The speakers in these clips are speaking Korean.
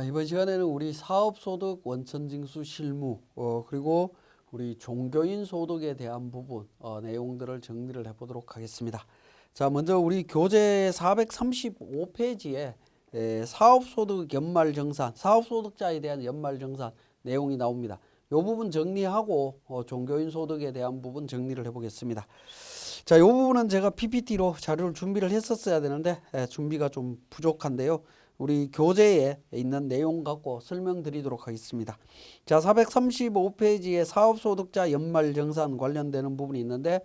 이번 시간에는 우리 사업소득 원천징수 실무 그리고 우리 종교인 소득에 대한 부분 내용들을 정리를 해보도록 하겠습니다. 자, 먼저 우리 교재 435페이지에 사업소득 연말정산, 사업소득자에 대한 연말정산 내용이 나옵니다. 이 부분 정리하고 종교인 소득에 대한 부분 정리를 해보겠습니다. 자, 이 부분은 제가 PPT로 자료를 준비를 했었어야 되는데 준비가 좀 부족한데요. 우리 교재에 있는 내용 갖고 설명드리도록 하겠습니다. 자, 435페이지에 사업소득자 연말정산 관련되는 부분이 있는데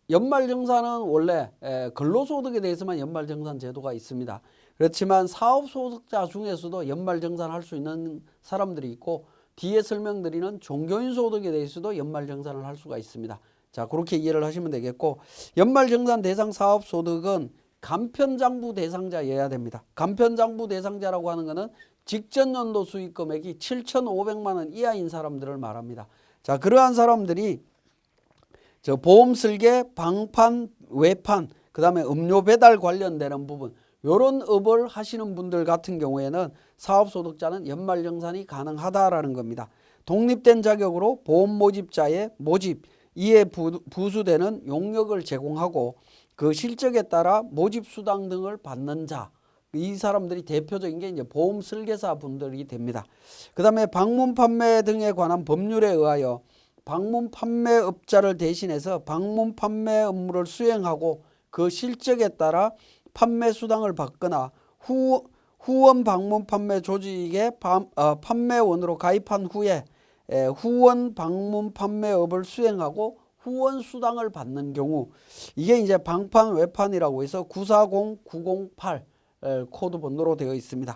연말정산은 원래 근로소득에 대해서만 연말정산 제도가 있습니다. 그렇지만 사업소득자 중에서도 연말정산 할 수 있는 사람들이 있고 뒤에 설명드리는 종교인 소득에 대해서도 연말정산을 할 수가 있습니다. 자, 그렇게 이해를 하시면 되겠고, 연말정산 대상 사업소득은 간편장부 대상자여야 됩니다. 간편장부 대상자라고 하는 것은 직전 연도 수익 금액이 7,500만 원 이하인 사람들을 말합니다. 자, 그러한 사람들이 보험 설계, 방판, 외판, 그 다음에 음료 배달 관련되는 부분, 이런 업을 하시는 분들 같은 경우에는 사업소득자는 연말정산이 가능하다라는 겁니다. 독립된 자격으로 보험 모집자의 모집, 이에 부수되는 용역을 제공하고 그 실적에 따라 모집수당 등을 받는 자, 이 사람들이 대표적인 게 이제 보험 설계사 분들이 됩니다. 그 다음에 방문 판매 등에 관한 법률에 의하여 방문 판매업자를 대신해서 방문 판매 업무를 수행하고 그 실적에 따라 판매 수당을 받거나 후원 방문 판매 조직의 판매원으로 가입한 후에 후원 방문 판매업을 수행하고 후원 수당을 받는 경우, 이게 이제 방판 외판이라고 해서 940908 코드 번호로 되어 있습니다.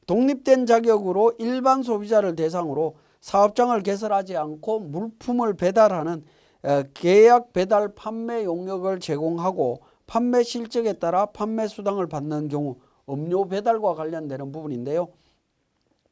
독립된 자격으로 일반 소비자를 대상으로 사업장을 개설하지 않고 물품을 배달하는 계약 배달 판매 용역을 제공하고 판매 실적에 따라 판매 수당을 받는 경우, 음료 배달과 관련되는 부분인데요.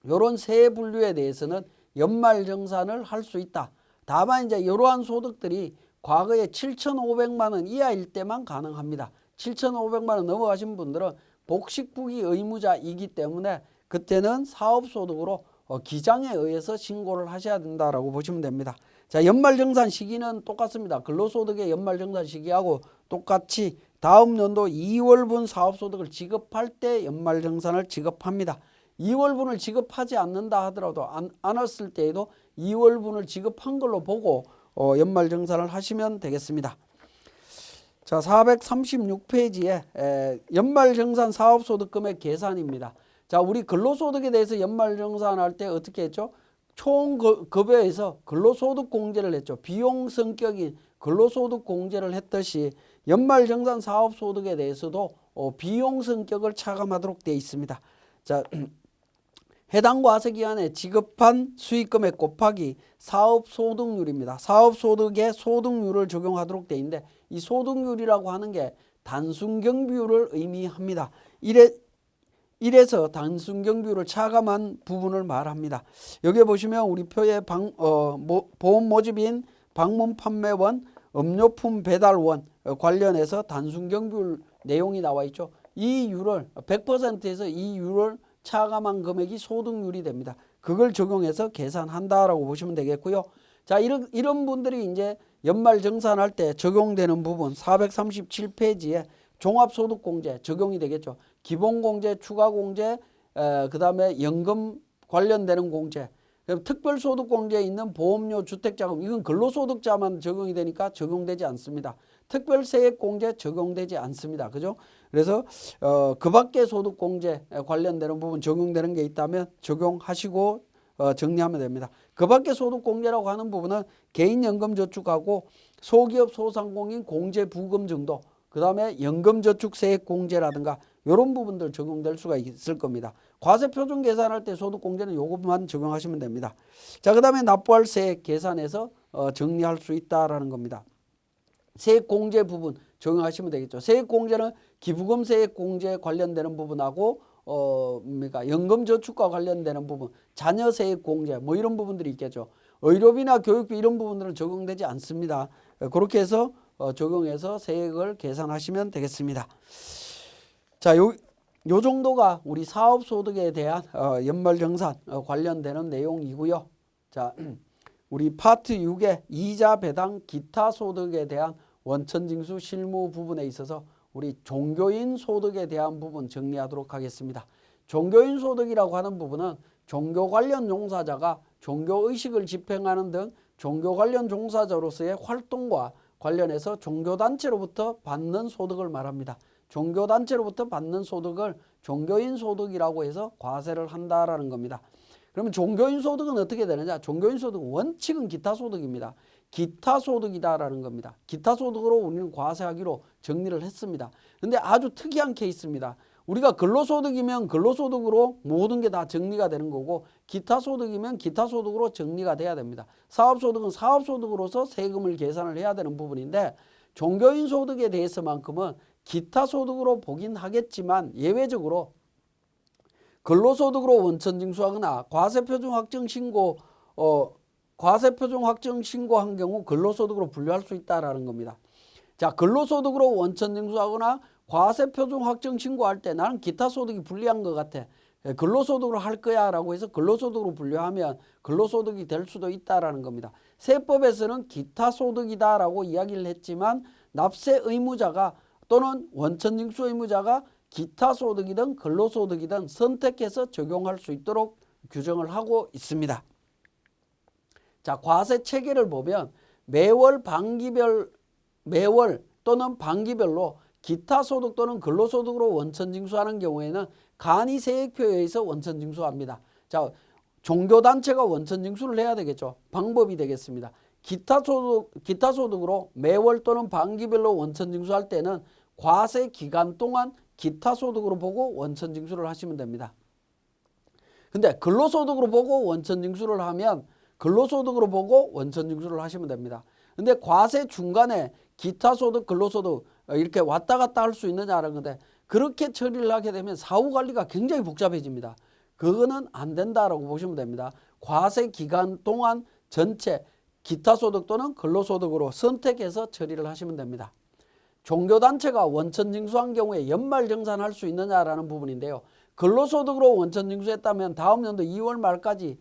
이런 세 분류에 대해서는 연말정산을 할 수 있다. 다만 이제 이러한 소득들이 과거에 7,500만 원 이하일 때만 가능합니다. 7,500만 원 넘어가신 분들은 복식부기 의무자이기 때문에 그때는 사업소득으로 기장에 의해서 신고를 하셔야 된다라고 보시면 됩니다. 자, 연말정산 시기는 똑같습니다. 근로소득의 연말정산 시기하고 똑같이 다음 연도 2월분 사업소득을 지급할 때 연말정산을 지급합니다. 2월분을 지급하지 않는다 하더라도 않았을 때에도 2월분을 지급한 걸로 보고 연말정산을 하시면 되겠습니다. 자, 436페이지에 연말정산 사업소득금액 계산입니다. 자, 우리 근로소득에 대해서 연말정산할 때 어떻게 했죠? 총급여에서 근로소득 공제를 했죠. 비용 성격인 근로소득 공제를 했듯이 연말정산 사업소득에 대해서도 비용 성격을 차감하도록 되어 있습니다. 자, 해당 과세기간에 지급한 수익금액 곱하기 사업소득률입니다. 사업소득의 소득률을 적용하도록 되어 있는데 이 소득률이라고 하는 게 단순경비율을 의미합니다. 이래서 단순경비율을 차감한 부분을 말합니다. 여기 보시면 우리 표에 보험 모집인 방문 판매원, 음료품 배달원 관련해서 단순경비율 내용이 나와 있죠. 이 율을 100%에서 이 율을 차감한 금액이 소득률이 됩니다. 그걸 적용해서 계산한다라고 보시면 되겠고요. 자, 이런 분들이 이제 연말정산할 때 적용되는 부분 437페이지에 종합소득공제 적용이 되겠죠. 기본공제, 추가공제, 그 다음에 연금 관련되는 공제, 특별소득공제에 있는 보험료, 주택자금, 이건 근로소득자만 적용이 되니까 적용되지 않습니다. 특별세액공제 적용되지 않습니다. 그죠? 그래서 그 밖에 소득공제 관련되는 부분 적용되는 게 있다면 적용하시고 정리하면 됩니다. 그 밖에 소득공제라고 하는 부분은 개인연금저축하고 소기업 소상공인 공제부금 정도, 그 다음에 연금저축세액공제라든가 이런 부분들 적용될 수가 있을 겁니다. 과세표준 계산할 때 소득공제는 이것만 적용하시면 됩니다. 자, 그 다음에 납부할 세액 계산해서 정리할 수 있다라는 겁니다. 세액공제 부분 적용하시면 되겠죠. 세액공제는 기부금 세액공제 관련되는 부분하고 연금저축과 관련되는 부분, 자녀세액공제 뭐 이런 부분들이 있겠죠. 의료비나 교육비 이런 부분들은 적용되지 않습니다. 그렇게 해서 적용해서 세액을 계산하시면 되겠습니다. 자, 요 정도가 우리 사업소득에 대한 연말정산 관련되는 내용이고요. 자, 우리 파트 6의 이자 배당 기타 소득에 대한 원천징수 실무 부분에 있어서 우리 종교인 소득에 대한 부분 정리하도록 하겠습니다. 종교인 소득이라고 하는 부분은 종교 관련 종사자가 종교의식을 집행하는 등 종교 관련 종사자로서의 활동과 관련해서 종교단체로부터 받는 소득을 말합니다. 종교단체로부터 받는 소득을 종교인 소득이라고 해서 과세를 한다라는 겁니다. 그러면 종교인 소득은 어떻게 되느냐? 종교인 소득은 원칙은 기타 소득입니다. 기타 소득이다라는 겁니다. 기타 소득으로 우리는 과세하기로 정리를 했습니다. 근데 아주 특이한 케이스입니다. 우리가 근로소득이면 근로소득으로 모든 게 다 정리가 되는 거고 기타 소득이면 기타 소득으로 정리가 돼야 됩니다. 사업소득은 사업소득으로서 세금을 계산을 해야 되는 부분인데 종교인 소득에 대해서만큼은 기타 소득으로 보긴 하겠지만 예외적으로 근로소득으로 원천징수하거나 과세표준 확정 신고한 경우 근로소득으로 분류할 수 있다라는 겁니다. 자, 근로소득으로 원천징수하거나 과세표준 확정 신고할 때 나는 기타 소득이 불리한 것 같아. 근로소득으로 할 거야 라고 해서 근로소득으로 분류하면 근로소득이 될 수도 있다라는 겁니다. 세법에서는 기타 소득이다 라고 이야기를 했지만 납세 의무자가 또는 원천징수 의무자가 기타 소득이든 근로소득이든 선택해서 적용할 수 있도록 규정을 하고 있습니다. 자, 과세 체계를 보면 매월 또는 반기별로 기타 소득 또는 근로소득으로 원천징수하는 경우에는 간이세액표에 의해서 원천징수합니다. 자, 종교단체가 원천징수를 해야 되겠죠. 방법이 되겠습니다. 기타 소득으로 매월 또는 반기별로 원천징수할 때는 과세 기간 동안 기타 소득으로 보고 원천징수를 하시면 됩니다. 근데 근로소득으로 보고 원천징수를 하면 근로소득으로 보고 원천징수를 하시면 됩니다. 근데 과세 중간에 기타 소득, 근로소득 이렇게 왔다 갔다 할 수 있느냐라는 건데 그렇게 처리를 하게 되면 사후관리가 굉장히 복잡해집니다. 그거는 안 된다라고 보시면 됩니다. 과세 기간 동안 전체 기타 소득 또는 근로소득으로 선택해서 처리를 하시면 됩니다. 종교단체가 원천징수한 경우에 연말정산할 수 있느냐라는 부분인데요. 근로소득으로 원천징수했다면 다음 연도 2월 말까지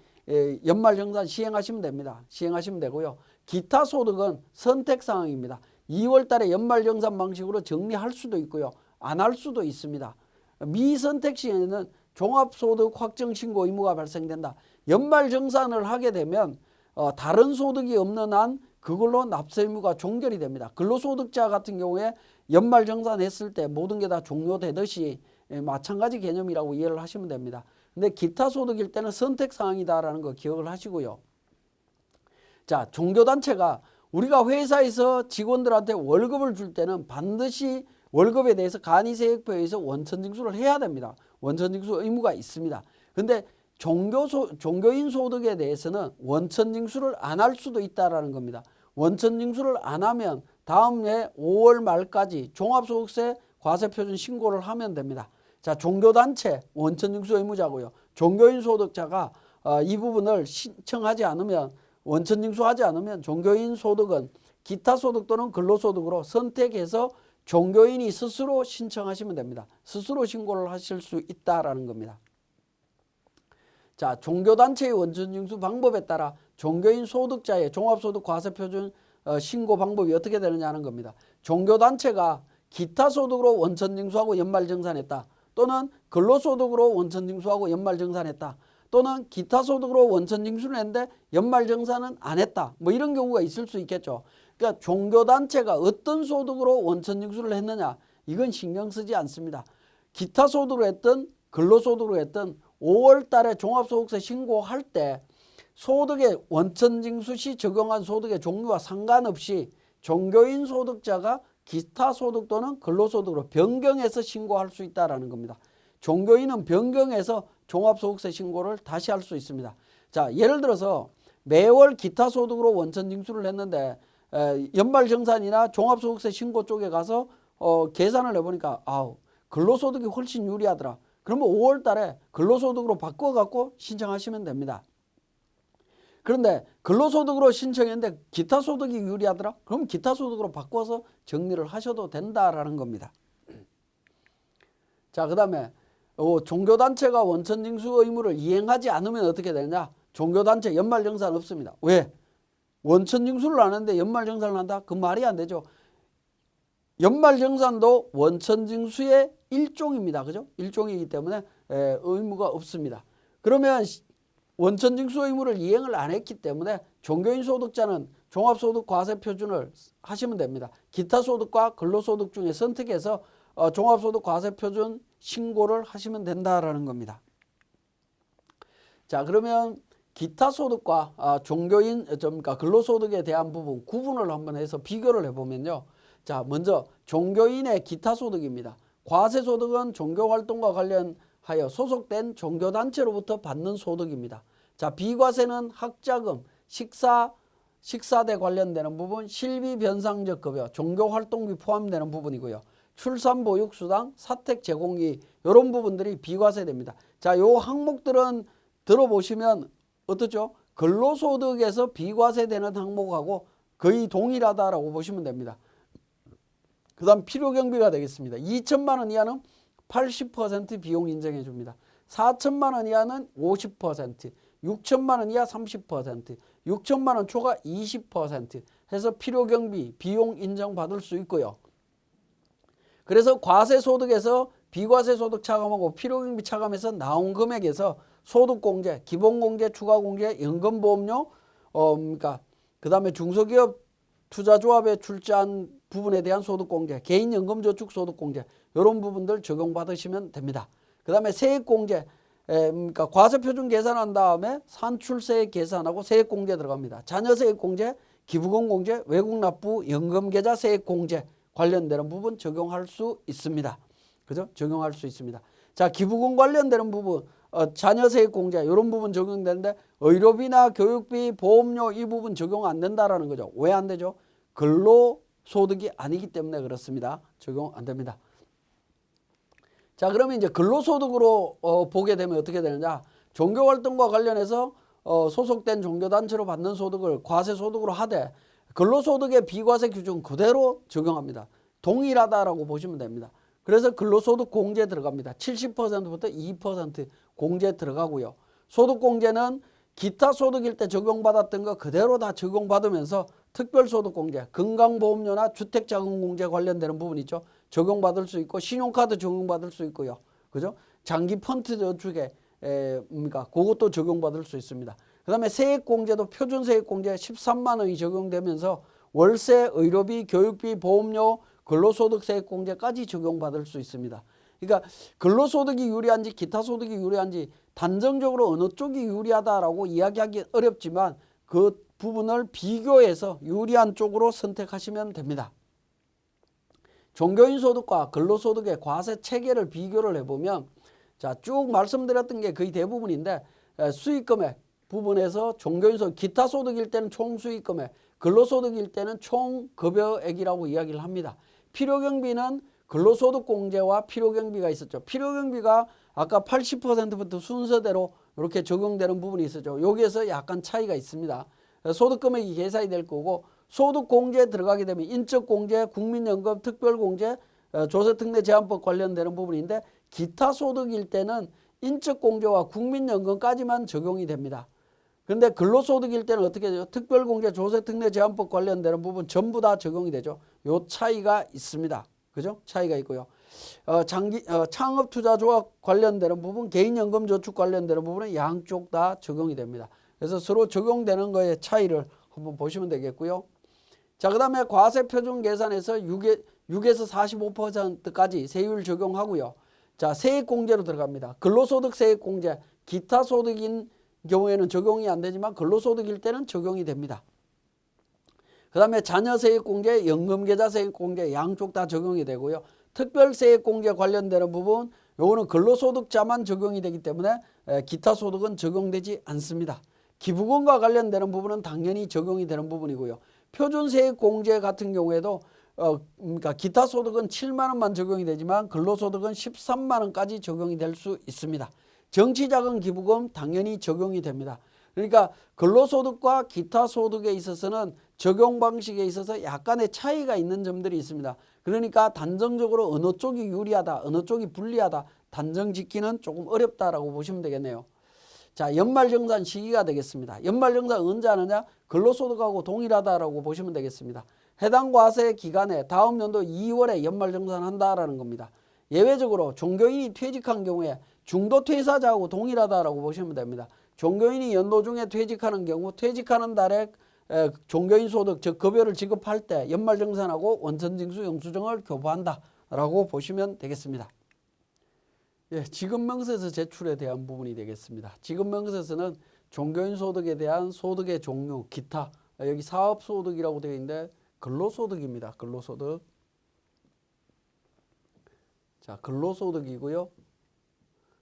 연말정산 시행하시면 됩니다. 시행하시면 되고요. 기타 소득은 선택사항입니다. 2월 달에 연말정산 방식으로 정리할 수도 있고요. 안 할 수도 있습니다. 미선택 시에는 종합소득 확정신고 의무가 발생된다. 연말정산을 하게 되면 다른 소득이 없는 한 그걸로 납세 의무가 종결이 됩니다. 근로소득자 같은 경우에 연말정산했을 때 모든 게 다 종료되듯이 마찬가지 개념이라고 이해를 하시면 됩니다. 근데 기타 소득일 때는 선택사항이다라는 거 기억을 하시고요. 자, 종교단체가 우리가 회사에서 직원들한테 월급을 줄 때는 반드시 월급에 대해서 간이세액표에 의해서 원천징수를 해야 됩니다. 원천징수 의무가 있습니다. 근데 종교인 소득에 대해서는 원천징수를 안 할 수도 있다라는 겁니다. 원천징수를 안 하면 다음 해 5월 말까지 종합소득세 과세표준 신고를 하면 됩니다. 자, 종교단체 원천징수 의무자고요. 종교인 소득자가 이 부분을 신청하지 않으면 원천징수하지 않으면 종교인 소득은 기타 소득 또는 근로소득으로 선택해서 종교인이 스스로 신청하시면 됩니다. 스스로 신고를 하실 수 있다라는 겁니다. 자, 종교단체의 원천징수 방법에 따라 종교인 소득자의 종합소득 과세표준 신고 방법이 어떻게 되느냐 하는 겁니다. 종교단체가 기타 소득으로 원천징수하고 연말정산했다. 또는 근로소득으로 원천징수하고 연말정산했다. 또는 기타 소득으로 원천징수를 했는데 연말정산은 안 했다. 뭐 이런 경우가 있을 수 있겠죠. 그러니까 종교단체가 어떤 소득으로 원천징수를 했느냐 이건 신경 쓰지 않습니다. 기타 소득으로 했든 근로소득으로 했든 5월 달에 종합소득세 신고할 때 소득의 원천징수 시 적용한 소득의 종류와 상관없이 종교인 소득자가 기타 소득 또는 근로소득으로 변경해서 신고할 수 있다는 겁니다. 종교인은 변경해서 종합소득세 신고를 다시 할 수 있습니다. 자, 예를 들어서 매월 기타 소득으로 원천징수를 했는데 연말정산이나 종합소득세 신고 쪽에 가서 계산을 해보니까 근로소득이 훨씬 유리하더라. 그러면 5월 달에 근로소득으로 바꿔갖고 신청하시면 됩니다. 그런데 근로소득으로 신청했는데 기타 소득이 유리하더라? 그럼 기타 소득으로 바꿔서 정리를 하셔도 된다라는 겁니다. 자, 그 다음에 종교단체가 원천징수 의무를 이행하지 않으면 어떻게 되느냐? 종교단체 연말정산 없습니다. 왜? 원천징수를 안 하는데 연말정산을 한다? 그 말이 안 되죠. 연말정산도 원천징수의 일종입니다. 그죠? 일종이기 때문에 의무가 없습니다. 그러면 원천징수 의무를 이행을 안 했기 때문에 종교인 소득자는 종합소득과세표준을 하시면 됩니다. 기타 소득과 근로소득 중에 선택해서 종합소득과세표준 신고를 하시면 된다라는 겁니다. 자, 그러면 기타 소득과 종교인 그러니까 근로소득에 대한 부분 구분을 한번 해서 비교를 해보면요. 자, 먼저 종교인의 기타 소득입니다. 과세소득은 종교활동과 관련하여 소속된 종교단체로부터 받는 소득입니다. 자, 비과세는 학자금, 식사대 관련되는 부분, 실비 변상적 급여, 종교활동비 포함되는 부분이고요. 출산보육수당, 사택제공비 이런 부분들이 비과세됩니다. 자, 요 항목들은 들어보시면 어떻죠? 근로소득에서 비과세되는 항목하고 거의 동일하다라고 보시면 됩니다. 그 다음 필요경비가 되겠습니다. 2천만 원 이하는 80% 비용 인정해 줍니다. 4천만 원 이하는 50%, 6천만 원 이하 30%, 6천만 원 초과 20% 해서 필요경비 비용 인정받을 수 있고요. 그래서 과세소득에서 비과세소득 차감하고 필요경비 차감해서 나온 금액에서 소득공제, 기본공제, 추가공제, 연금보험료, 그러니까 그 다음에 중소기업 투자조합에 출자한 부분에 대한 소득공제, 개인연금저축 소득공제 이런 부분들 적용받으시면 됩니다. 그 다음에 세액공제, 그러니까 과세표준 계산한 다음에 산출세액 계산하고 세액공제 들어갑니다. 자녀세액공제, 기부금공제, 외국납부, 연금계좌 세액공제 관련되는 부분 적용할 수 있습니다. 그죠? 적용할 수 있습니다. 자, 기부금 관련되는 부분, 자녀세액공제 이런 부분 적용되는데 의료비나 교육비, 보험료 이 부분 적용 안 된다라는 거죠. 왜 안 되죠? 근로소득이 아니기 때문에 그렇습니다. 적용 안 됩니다. 자, 그러면 이제 근로소득으로 보게 되면 어떻게 되느냐? 종교활동과 관련해서 소속된 종교단체로 받는 소득을 과세소득으로 하되 근로소득의 비과세 규정 그대로 적용합니다. 동일하다라고 보시면 됩니다. 그래서 근로소득 공제 들어갑니다. 70%부터 2% 공제 들어가고요. 소득공제는 기타 소득일 때 적용받았던 거 그대로 다 적용받으면서 특별소득공제, 건강보험료나 주택자금공제 관련되는 부분 있죠. 적용받을 수 있고 신용카드 적용받을 수 있고요. 그죠? 장기 펀드 저축에 그러니까 그것도 적용받을 수 있습니다. 그 다음에 세액공제도 표준세액공제 13만 원이 적용되면서 월세, 의료비, 교육비, 보험료, 근로소득세액공제까지 적용받을 수 있습니다. 그러니까 근로소득이 유리한지 기타 소득이 유리한지 단정적으로 어느 쪽이 유리하다라고 이야기하기 어렵지만 그 부분을 비교해서 유리한 쪽으로 선택하시면 됩니다. 종교인 소득과 근로소득의 과세 체계를 비교를 해보면 자, 쭉 말씀드렸던 게 거의 대부분인데 수익금액 부분에서 종교인 소득, 기타 소득일 때는 총 수익금액, 근로소득일 때는 총 급여액이라고 이야기를 합니다. 필요경비는 근로소득 공제와 필요경비가 있었죠. 필요경비가 아까 80%부터 순서대로 이렇게 적용되는 부분이 있었죠. 여기에서 약간 차이가 있습니다. 소득금액이 계산이 될 거고 소득공제 들어가게 되면 인적공제, 국민연금, 특별공제, 조세특례제한법 관련되는 부분인데 기타 소득일 때는 인적공제와 국민연금까지만 적용이 됩니다. 그런데 근로소득일 때는 어떻게 되죠? 특별공제, 조세특례제한법 관련되는 부분 전부 다 적용이 되죠. 요 차이가 있습니다. 그죠? 차이가 있고요. 창업투자조합 관련되는 부분, 개인연금저축 관련되는 부분은 양쪽 다 적용이 됩니다. 그래서 서로 적용되는 거의 차이를 한번 보시면 되겠고요. 자, 그 다음에 과세표준 계산에서 6에서 45%까지 세율 적용하고요. 자, 세액공제로 들어갑니다. 근로소득 세액공제, 기타 소득인 경우에는 적용이 안 되지만 근로소득일 때는 적용이 됩니다. 그 다음에 자녀세액공제, 연금계좌세액공제 양쪽 다 적용이 되고요. 특별세액공제 관련되는 부분 요거는 근로소득자만 적용이 되기 때문에 기타 소득은 적용되지 않습니다. 기부금과 관련되는 부분은 당연히 적용이 되는 부분이고요. 표준세액공제 같은 경우에도 그러니까 기타 소득은 7만 원만 적용이 되지만 근로소득은 13만 원까지 적용이 될 수 있습니다. 정치자금 기부금 당연히 적용이 됩니다. 그러니까 근로소득과 기타 소득에 있어서는 적용 방식에 있어서 약간의 차이가 있는 점들이 있습니다. 그러니까 단정적으로 어느 쪽이 유리하다, 어느 쪽이 불리하다 단정 짓기는 조금 어렵다라고 보시면 되겠네요. 자, 연말정산 시기가 되겠습니다. 연말정산 언제 하느냐? 근로소득하고 동일하다라고 보시면 되겠습니다. 해당 과세 기간에 다음 연도 2월에 연말정산한다라는 겁니다. 예외적으로 종교인이 퇴직한 경우에 중도퇴사자하고 동일하다라고 보시면 됩니다. 종교인이 연도 중에 퇴직하는 경우 퇴직하는 달에 종교인 소득 즉 급여를 지급할 때 연말정산하고 원천징수 영수증을 교부한다라고 보시면 되겠습니다. 예, 지급명세서 제출에 대한 부분이 되겠습니다. 지급명세서는 종교인 소득에 대한 소득의 종류, 기타, 여기 사업소득이라고 되어 있는데 근로소득입니다. 근로소득. 자, 근로소득이고요.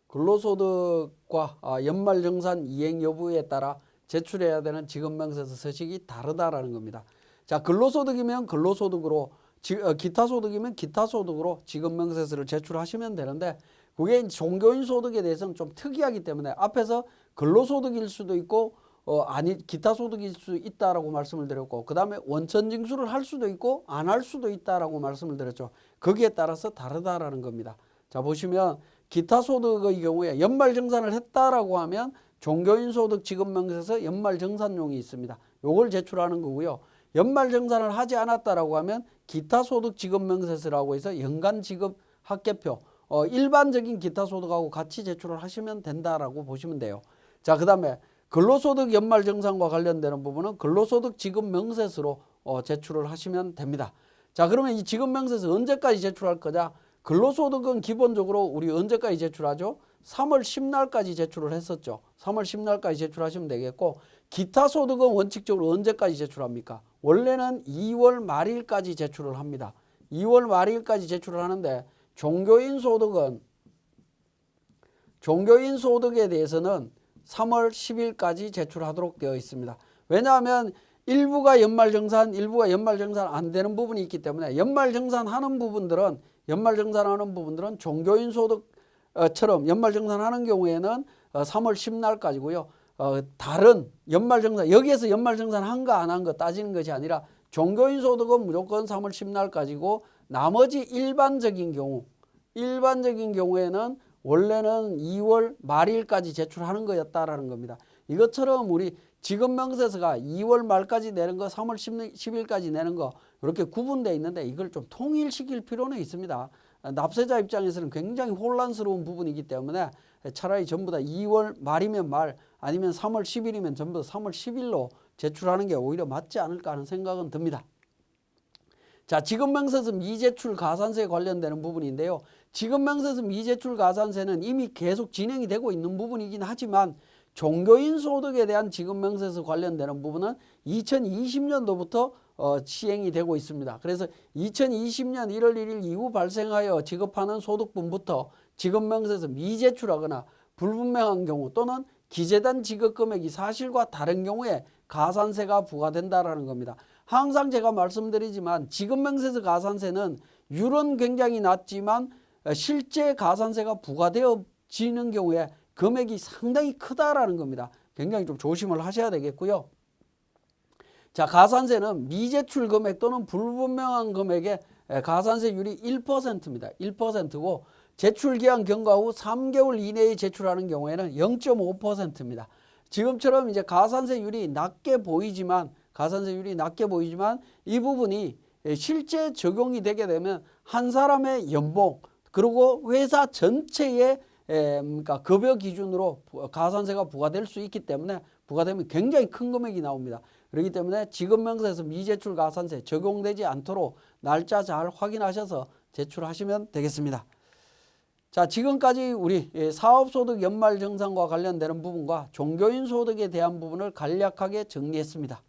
근로소득과 연말정산 이행 여부에 따라 제출해야 되는 지급명세서 서식이 다르다라는 겁니다. 자, 근로소득이면 근로소득으로, 기타소득이면 기타소득으로 지급명세서를 제출하시면 되는데 그게 종교인 소득에 대해서는 좀 특이하기 때문에 앞에서 근로소득일 수도 있고 기타소득일 수 있다라고 말씀을 드렸고 그 다음에 원천징수를 할 수도 있고 안 할 수도 있다라고 말씀을 드렸죠. 거기에 따라서 다르다라는 겁니다. 자, 보시면 기타소득의 경우에 연말정산을 했다라고 하면 종교인 소득 지급명세서 연말정산용이 있습니다. 요걸 제출하는 거고요. 연말정산을 하지 않았다라고 하면 기타소득 지급명세서라고 해서 연간지급 합계표 일반적인 기타소득하고 같이 제출을 하시면 된다라고 보시면 돼요. 자, 그 다음에 근로소득 연말정산과 관련되는 부분은 근로소득 지급명세서로 제출을 하시면 됩니다. 자, 그러면 이 지급명세서 언제까지 제출할 거냐? 근로소득은 기본적으로 우리 언제까지 제출하죠? 3월 10날까지 제출을 했었죠. 3월 10날까지 제출하시면 되겠고 기타소득은 원칙적으로 언제까지 제출합니까? 원래는 2월 말일까지 제출을 합니다. 2월 말일까지 제출을 하는데 종교인 소득에 대해서는 3월 10일까지 제출하도록 되어 있습니다. 왜냐하면 일부가 연말정산, 일부가 연말정산 안 되는 부분이 있기 때문에 연말정산하는 부분들은 종교인 소득처럼 연말정산하는 경우에는 3월 10날까지고요. 다른 연말정산, 여기에서 연말정산 한 거 안 한 거 따지는 것이 아니라 종교인 소득은 무조건 3월 10날까지고 나머지 일반적인 경우에는 원래는 2월 말일까지 제출하는 거였다라는 겁니다. 이것처럼 우리 지급명세서가 2월 말까지 내는 거, 3월 10일까지 내는 거 이렇게 구분되어 있는데 이걸 좀 통일시킬 필요는 있습니다. 납세자 입장에서는 굉장히 혼란스러운 부분이기 때문에 차라리 전부 다 2월 말이면 말 아니면 3월 10일이면 전부 다 3월 10일로 제출하는 게 오히려 맞지 않을까 하는 생각은 듭니다. 자, 지급명세서 미제출 가산세에 관련되는 부분인데요. 지급명세서 미제출 가산세는 이미 계속 진행이 되고 있는 부분이긴 하지만 종교인 소득에 대한 지급명세서 관련되는 부분은 2020년도부터 시행이 되고 있습니다. 그래서 2020년 1월 1일 이후 발생하여 지급하는 소득분부터 지급명세서 미제출하거나 불분명한 경우 또는 기재된 지급금액이 사실과 다른 경우에 가산세가 부과된다라는 겁니다. 항상 제가 말씀드리지만 지급명세서 가산세는 율은 굉장히 낮지만 실제 가산세가 부과되어지는 경우에 금액이 상당히 크다라는 겁니다. 굉장히 좀 조심을 하셔야 되겠고요. 자, 가산세는 미제출 금액 또는 불분명한 금액의 가산세율이 1%입니다. 1%고 제출기한 경과 후 3개월 이내에 제출하는 경우에는 0.5%입니다. 지금처럼 이제 가산세율이 낮게 보이지만 이 부분이 실제 적용이 되게 되면 한 사람의 연봉 그리고 회사 전체의 그러니까 급여 기준으로 가산세가 부과될 수 있기 때문에 부과되면 굉장히 큰 금액이 나옵니다. 그렇기 때문에 지급명세서 미제출 가산세 적용되지 않도록 날짜 잘 확인하셔서 제출하시면 되겠습니다. 자, 지금까지 우리 사업소득 연말정산과 관련되는 부분과 종교인 소득에 대한 부분을 간략하게 정리했습니다.